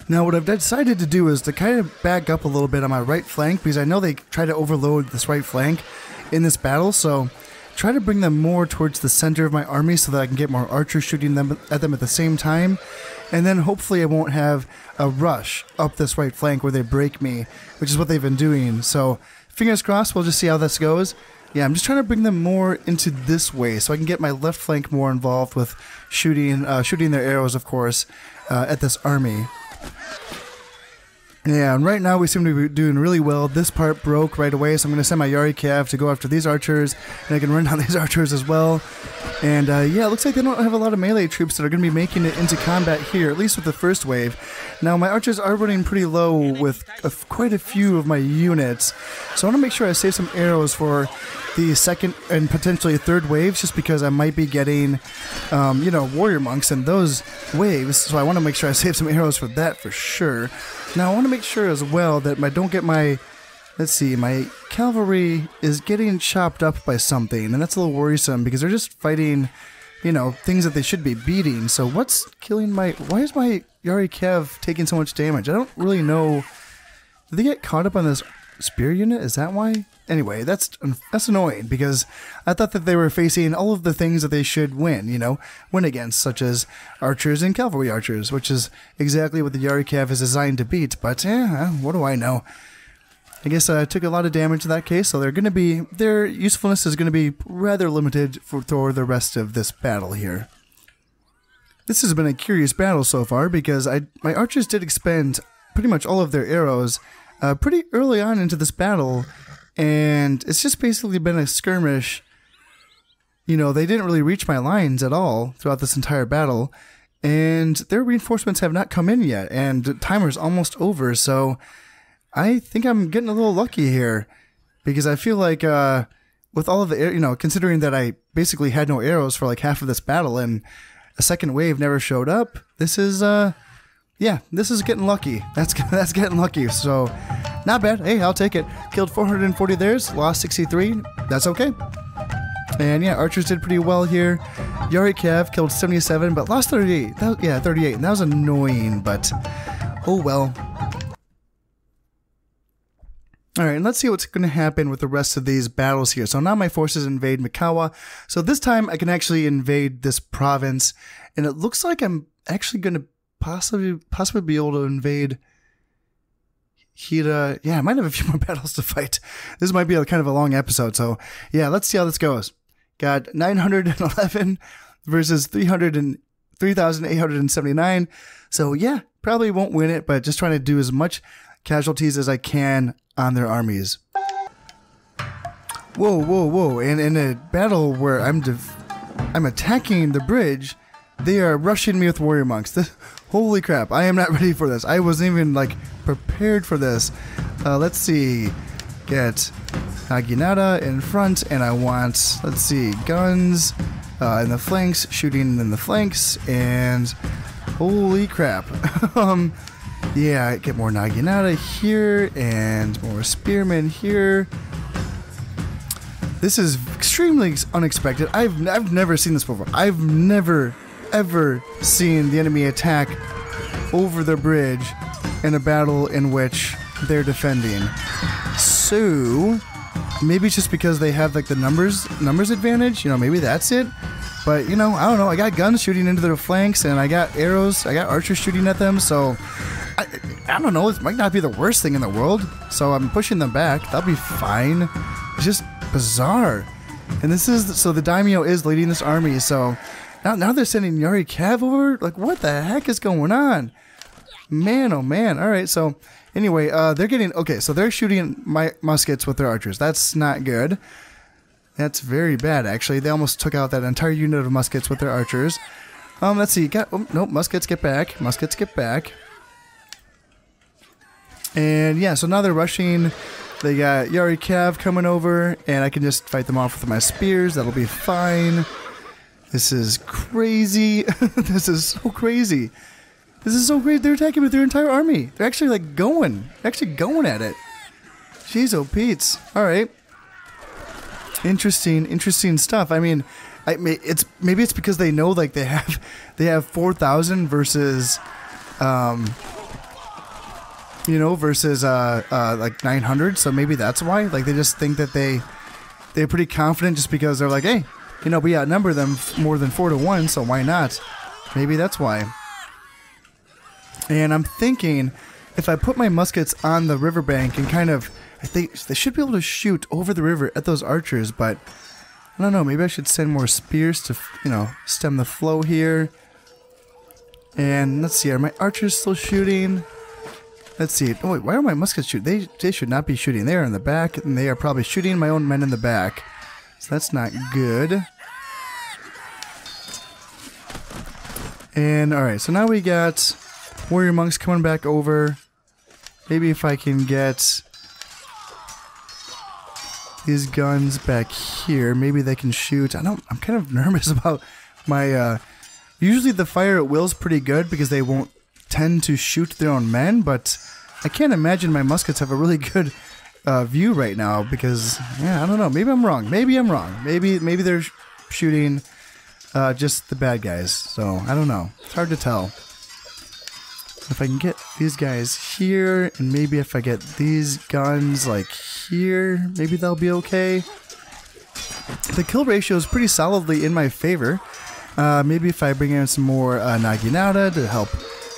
Now, what I've decided to do is to kind of back up a little bit on my right flank, because I know they try to overload this right flank in this battle, so try to bring them more towards the center of my army so that I can get more archers shooting at them at the same time. And then hopefully I won't have a rush up this right flank where they break me, which is what they've been doing. So fingers crossed, we'll just see how this goes. Yeah, I'm just trying to bring them more into this way so I can get my left flank more involved with shooting their arrows, of course, at this army. Yeah, and right now we seem to be doing really well. This part broke right away, so I'm going to send my Yari Cav to go after these archers, and I can run down these archers as well. And yeah, it looks like they don't have a lot of melee troops that are going to be making it into combat here, at least with the first wave. Now, my archers are running pretty low with quite a few of my units, so I want to make sure I save some arrows for the second and potentially third waves, just because I might be getting, you know, warrior monks in those waves, so I want to make sure I save some arrows for that for sure. Now, I want to make sure as well that let's see, my cavalry is getting chopped up by something, and that's a little worrisome because they're just fighting, you know, things that they should be beating. So what's killing why is my Yari Cav taking so much damage? I don't really know. Did they get caught up on this spear unit? Is that why? Anyway, that's annoying because I thought that they were facing all of the things that they should win, you know, win against, such as archers and cavalry archers, which is exactly what the Yari Cav is designed to beat. But yeah, what do I know? I guess I took a lot of damage in that case, so their usefulness is going to be rather limited for the rest of this battle here. This has been a curious battle so far because my archers did expend pretty much all of their arrows pretty early on into this battle, and it's just basically been a skirmish. You know, they didn't really reach my lines at all throughout this entire battle, and their reinforcements have not come in yet, and the timer's almost over, so I think I'm getting a little lucky here, because I feel like with all of the, you know, considering that I basically had no arrows for like half of this battle, and a second wave never showed up, this is yeah, this is getting lucky. That's getting lucky. So, not bad. Hey, I'll take it. Killed 440 theirs, lost 63. That's okay. And yeah, archers did pretty well here. Yari Cav killed 77, but lost 38. 38. And that was annoying, but oh well. Alright, and let's see what's going to happen with the rest of these battles here. So now my forces invade Mikawa. So this time I can actually invade this province. And it looks like I'm actually going to possibly be able to invade Hira. Yeah, I might have a few more battles to fight. This might be kind of a long episode, so yeah, let's see how this goes. Got 911 versus 3,879. So yeah, probably won't win it, but just trying to do as much casualties as I can on their armies. Whoa. And in a battle where I'm attacking the bridge, they are rushing me with warrior monks. Holy crap, I am not ready for this. I wasn't even, like, prepared for this. Let's see. Get Naginata in front, and I want, let's see, guns in the flanks, shooting in the flanks, and holy crap. Yeah, get more Naginata here, and more spearmen here. This is extremely unexpected. I've never seen this before. I've never ever seen the enemy attack over the bridge in a battle in which they're defending. So maybe it's just because they have like the numbers advantage, you know, maybe that's it. But, you know, I don't know. I got guns shooting into their flanks, and I got arrows. I got archers shooting at them, so I don't know. It might not be the worst thing in the world. So I'm pushing them back. That'll be fine. It's just bizarre. And this is... So the daimyo is leading this army, so... Now they're sending Yari Cav over? Like, what the heck is going on? Man, oh man. Alright, so... Anyway, they're getting... Okay, so they're shooting my muskets with their archers. That's not good. That's very bad, actually. They almost took out that entire unit of muskets with their archers. Let's see. Nope, muskets get back. Muskets get back. And yeah, so now they're rushing. They got Yari Cav coming over, and I can just fight them off with my spears. That'll be fine. This is crazy. This is so crazy. This is so great. They're attacking with their entire army. They're actually like going. Actually going at it. Jeez, oh Pete's. Alright. Interesting stuff. I mean, maybe it's because they know like they have 4,000 versus versus like 900, so maybe that's why. Like they just think that they're pretty confident just because they're like, hey, you know, we outnumber them more than 4 to 1, so why not? Maybe that's why. And I'm thinking if I put my muskets on the riverbank and kind of, I think they should be able to shoot over the river at those archers, but I don't know, maybe I should send more spears to, you know, stem the flow here. And let's see, are my archers still shooting? Let's see. Oh wait, why are my muskets shooting? They should not be shooting. They are in the back, and they are probably shooting my own men in the back. So that's not good. And alright, so now we got warrior monks coming back over. Maybe if I can get these guns back here, maybe they can shoot. I'm kind of nervous about my usually the fire at will's pretty good because they won't tend to shoot their own men, but I can't imagine my muskets have a really good view right now because, yeah, I don't know, maybe I'm wrong. Maybe Maybe they're shooting just the bad guys, so I don't know. It's hard to tell. If I can get these guys here, and maybe if I get these guns like here, maybe they'll be okay. The kill ratio is pretty solidly in my favor. Maybe if I bring in some more Naginata to help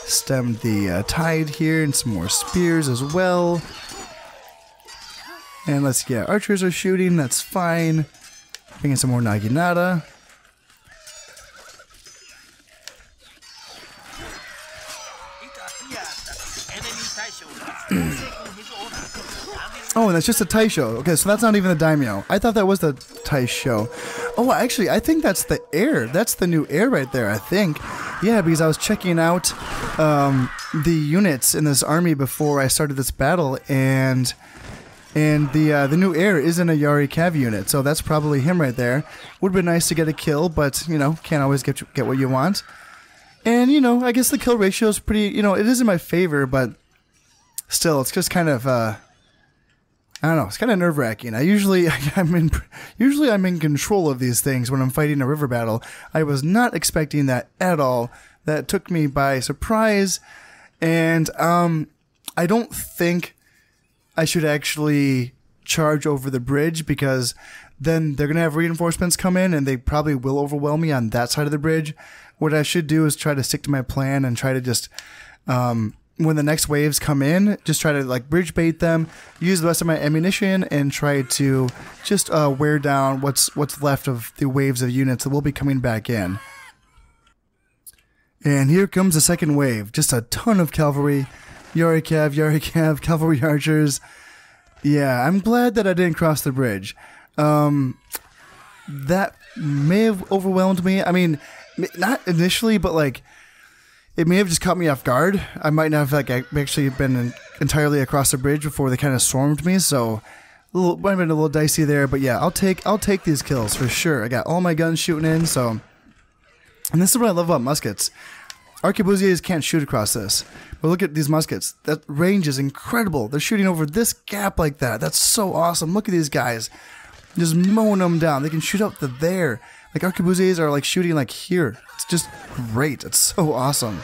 stem the tide here, and some more spears as well. And let's see, yeah, archers are shooting, that's fine. Bring in some more Naginata. Oh, and that's just a Taisho. Okay, so that's not even the daimyo. I thought that was the Taisho. Oh, actually, I think that's the heir. That's the new heir right there, I think. Yeah, because I was checking out the units in this army before I started this battle, and the new heir is in a Yari Cav unit, so that's probably him right there. Would have been nice to get a kill, but, you know, can't always get what you want. And, you know, I guess the kill ratio is pretty, you know, it is in my favor, but still, it's just kind of, I don't know, it's kind of nerve-wracking. Usually I'm in control of these things when I'm fighting a river battle. I was not expecting that at all. That took me by surprise, and I don't think I should actually charge over the bridge because then they're going to have reinforcements come in and they probably will overwhelm me on that side of the bridge. What I should do is try to stick to my plan and try to just, when the next waves come in, just try to like bridge bait them, use the rest of my ammunition, and try to just wear down what's left of the waves of units that will be coming back in. And here comes the second wave. Just a ton of cavalry. Yari Cav, cavalry archers. Yeah, I'm glad that I didn't cross the bridge. That may have overwhelmed me. I mean, not initially, but like, it may have just caught me off guard. I might not have like actually been entirely across the bridge before they kind of swarmed me, so might have been a little dicey there. But yeah, I'll take these kills for sure. I got all my guns shooting in, so. And this is what I love about muskets. Arquebusiers can't shoot across this. But look at these muskets. That range is incredible. They're shooting over this gap like that. That's so awesome. Look at these guys. Just mowing them down. They can shoot up to there. Like arquebusiers are like shooting like here. It's just great. It's so awesome.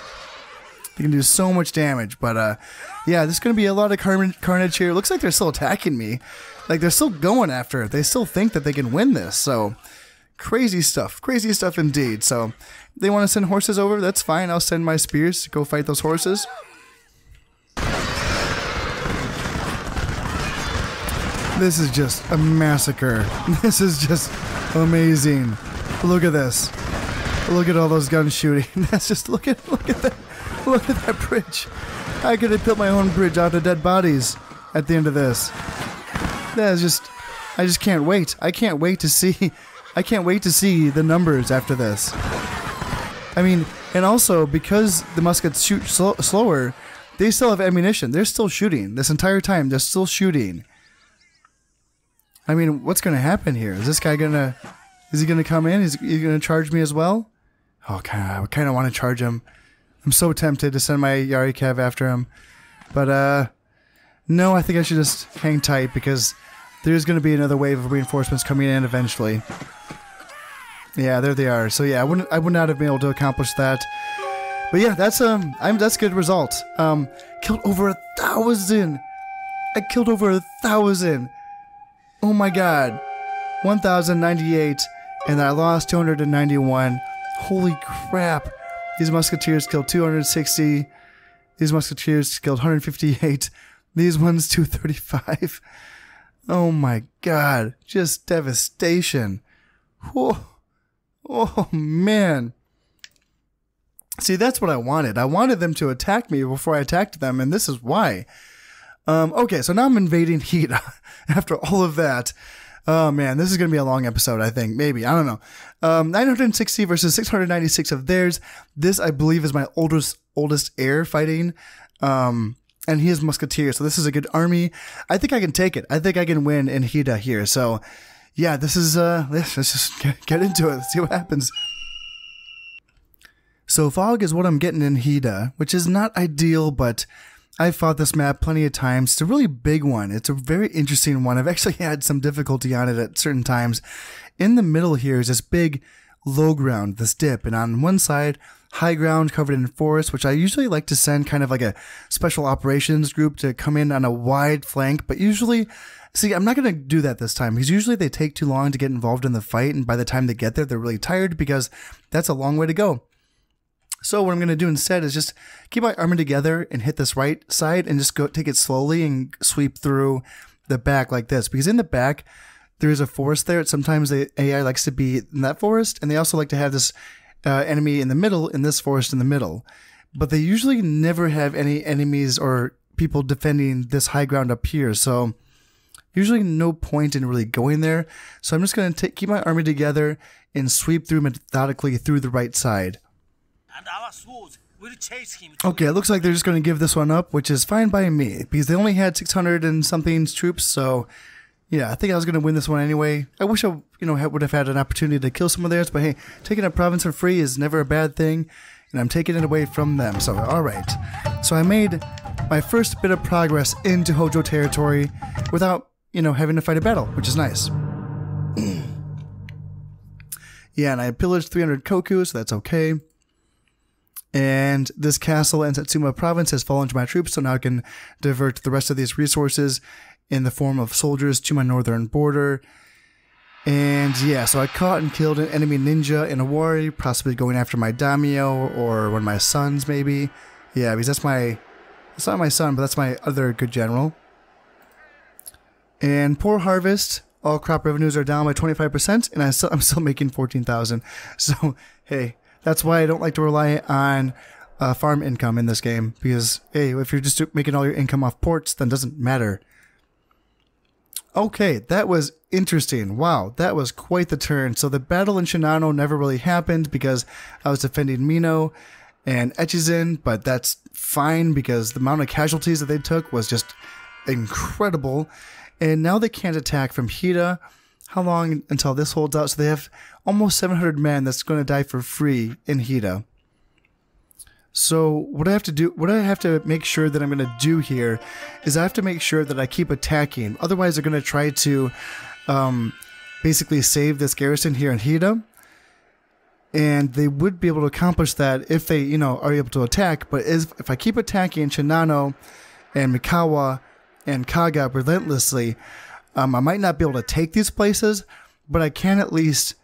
They can do so much damage. But yeah, there's going to be a lot of carnage here. It looks like they're still attacking me. Like they're still going after it. They still think that they can win this. So Crazy stuff indeed. So they want to send horses over, that's fine. I'll send my spears to go fight those horses. This is just a massacre. This is just amazing. Look at this. Look at all those guns shooting. That's just look at that. Look at that bridge. I could have built my own bridge out of dead bodies at the end of this. That is just, I just can't wait. I can't wait to see the numbers after this. I mean, and also because the muskets shoot slower, they still have ammunition. They're still shooting this entire time. They're still shooting. I mean, what's going to happen here? Is this guy is he going to come in? Is he going to charge me as well? Oh, I kind of want to charge him. I'm so tempted to send my Yari Cav after him. But, no, I think I should just hang tight because there's going to be another wave of reinforcements coming in eventually. Yeah, there they are. So yeah, I would not have been able to accomplish that. But yeah, that's a good result. Killed over 1,000. I killed over 1,000. Oh my god. 1,098, and I lost 291. Holy crap. These musketeers killed 260. These musketeers killed 158. These ones 235. Oh my god. Just devastation. Whoa. Oh man. See, that's what I wanted. I wanted them to attack me before I attacked them, and this is why. Okay, so now I'm invading Hida after all of that. Oh man, this is going to be a long episode, I think. Maybe. I don't know. 960 versus 696 of theirs. This, I believe, is my oldest heir fighting. And he is musketeer, so this is a good army. I think I can take it. I think I can win in Hida here. So, yeah, this is, let's just get into it. Let's see what happens. So, fog is what I'm getting in Hida, which is not ideal, but I've fought this map plenty of times. It's a really big one. It's a very interesting one. I've actually had some difficulty on it at certain times. In the middle here is this big low ground, this dip, and on one side, high ground covered in forest, which I usually like to send kind of like a special operations group to come in on a wide flank, but usually, see, I'm not going to do that this time, because usually they take too long to get involved in the fight, and by the time they get there, they're really tired, because that's a long way to go. So what I'm going to do instead is just keep my army together and hit this right side and just go take it slowly and sweep through the back like this. Because in the back, there is a forest there. Sometimes the AI likes to be in that forest, and they also like to have this enemy in the middle, in this forest in the middle. But they usually never have any enemies or people defending this high ground up here. So usually no point in really going there. So I'm just going to keep my army together and sweep through methodically through the right side. And our swords will chase him. Okay, it looks like they're just going to give this one up, which is fine by me, because they only had 600 and something troops, so yeah, I think I was going to win this one anyway. I wish I, would have had an opportunity to kill some of theirs, but hey, taking a province for free is never a bad thing, and I'm taking it away from them, so alright. So I made my first bit of progress into Hojo territory without, having to fight a battle, which is nice. Yeah, and I pillaged 300 koku, so that's okay. And this castle in Satsuma province has fallen to my troops, so now I can divert the rest of these resources in the form of soldiers to my northern border. And yeah, so I caught and killed an enemy ninja in a war, possibly going after my daimyo or one of my sons maybe. Yeah, because it's not my son, but that's my other good general. And poor harvest, all crop revenues are down by 25%, and I'm still making 14,000. So hey, that's why I don't like to rely on farm income in this game, because, hey, if you're just making all your income off ports, then it doesn't matter. Okay, that was interesting. Wow, that was quite the turn. So the battle in Shinano never really happened because I was defending Mino and Echizen, but that's fine because the amount of casualties that they took was just incredible. And now they can't attack from Hida. How long until this holds out? So they have almost 700 men that's going to die for free in Hida. So what I have to make sure that I'm going to do here is I have to make sure that I keep attacking. Otherwise, they're going to try to basically save this garrison here in Hida. And they would be able to accomplish that if they, are able to attack. But if I keep attacking Shinano and Mikawa and Kaga relentlessly, I might not be able to take these places, but I can at least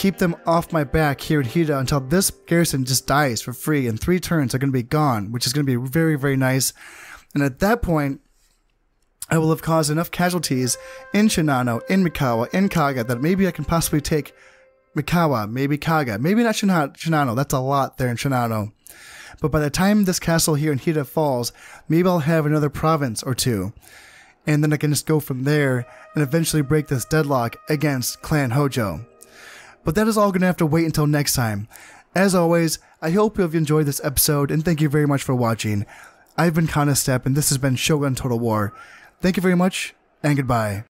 keep them off my back here in Hida until this garrison just dies for free, and 3 turns are going to be gone, which is going to be very, very nice. And at that point, I will have caused enough casualties in Shinano, in Mikawa, in Kaga that maybe I can possibly take Mikawa, maybe Kaga, maybe not Shinano. That's a lot there in Shinano. But by the time this castle here in Hida falls, maybe I'll have another province or 2. And then I can just go from there and eventually break this deadlock against Clan Hojo. But that is all going to have to wait until next time. As always, I hope you've enjoyed this episode, and thank you very much for watching. I've been Kanastep, and this has been Shogun Total War. Thank you very much, and goodbye.